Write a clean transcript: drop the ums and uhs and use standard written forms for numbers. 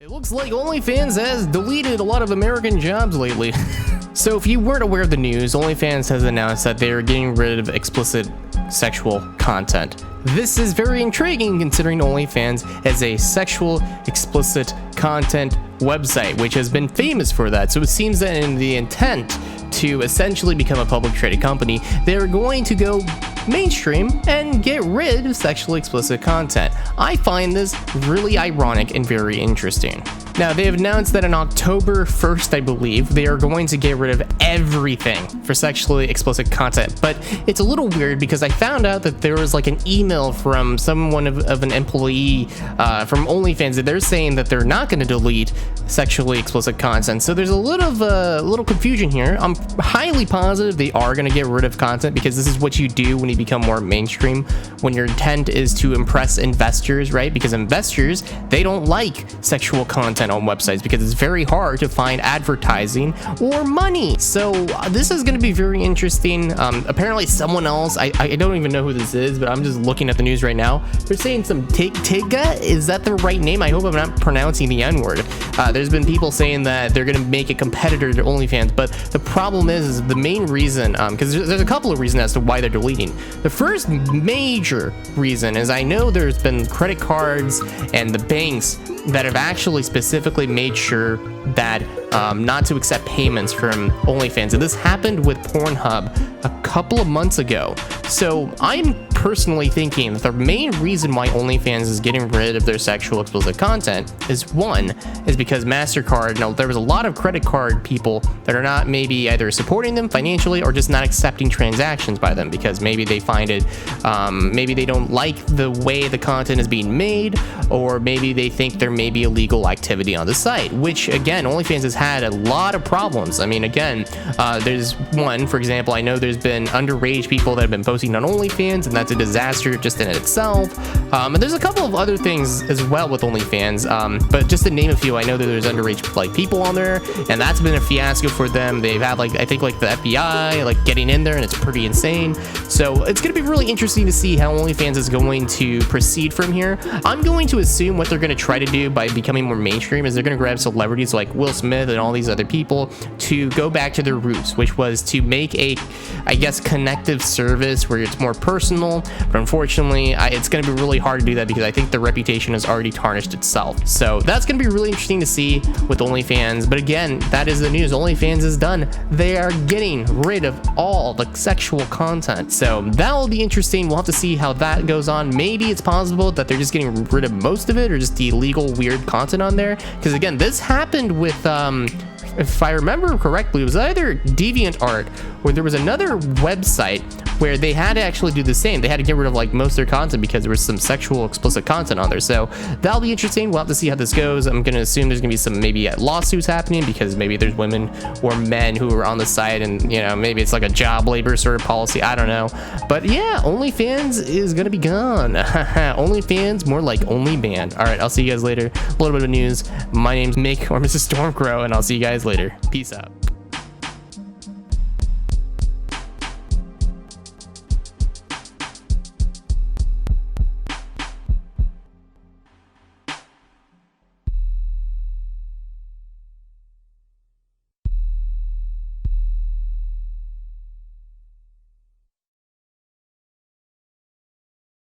It looks like OnlyFans has deleted a lot of American jobs lately. So if you weren't aware of the news, OnlyFans has announced that they are getting rid of explicit sexual content. This is very intriguing considering OnlyFans is a sexual explicit content website, which has been famous for that. So it seems that in the intent to essentially become a public traded company, they're going to go mainstream and get rid of sexually explicit content. I find this really ironic and very interesting. Now, they have announced that on October 1st, I believe, they are going to get rid of everything for sexually explicit content. But it's a little weird because I found out that there was like an email from someone of an employee from OnlyFans that they're saying that they're not going to delete sexually explicit content. So there's a little confusion here. I'm highly positive they are going to get rid of content because this is what you do when you become more mainstream, when your intent is to impress investors, right? Because investors, they don't like sexual content on websites because it's very hard to find advertising or money. So this is going to be very interesting. Apparently someone else, I don't even know who this is, but I'm just looking at the news right now. They're saying some Tiga, is that the right name? I hope I'm not pronouncing the N-word. There's been people saying that they're going to make a competitor to OnlyFans, but the problem is the main reason, because there's a couple of reasons as to why they're deleting. The first major reason is I know there's been credit cards and the banks that have actually specifically made sure that not to accept payments from OnlyFans. And this happened with Pornhub a couple of months ago. So I'm personally thinking that the main reason why OnlyFans is getting rid of their sexual explicit content is because MasterCard, now there was a lot of credit card people that are not maybe either supporting them financially or just not accepting transactions by them because maybe they find it, maybe they don't like the way the content is being made, or maybe they think there may be illegal activity on the site, which again, OnlyFans has had a lot of problems. I mean, again, there's one, for example, I know there's been underage people that have been posting on OnlyFans, and that's a disaster just in itself. And there's a couple of other things as well with OnlyFans, but just to name a few, I know that there's underage like people on there, and that's been a fiasco for them. They've had like, I think like the FBI like getting in there, and it's pretty insane. So it's going to be really interesting to see how OnlyFans is going to proceed from here. I'm going to assume what they're going to try to do by becoming more mainstream is they're going to grab celebrities like Will Smith and all these other people to go back to their roots, which was to make a, I guess, connective service where it's more personal. But unfortunately, it's going to be really hard to do that because I think the reputation has already tarnished itself. So that's going to be really interesting to see with OnlyFans. But again, that is the news. OnlyFans is done. They are getting rid of all the sexual content. So that will be interesting. We'll have to see how that goes on. Maybe it's possible that they're just getting rid of most of it or just the illegal weird content on there. Because again, this happened with if I remember correctly, it was either DeviantArt or there was another website where they had to actually do the same. They had to get rid of like most of their content because there was some sexual explicit content on there. So that'll be interesting. We'll have to see how this goes. I'm going to assume there's going to be some maybe lawsuits happening because maybe there's women or men who are on the site and, you know, maybe it's like a job labor sort of policy. I don't know. But yeah, OnlyFans is going to be gone. OnlyFans, more like OnlyBand. All right, I'll see you guys later. A little bit of news. My name's Mick or MrStormCrow, and I'll see you guys later. Peace out.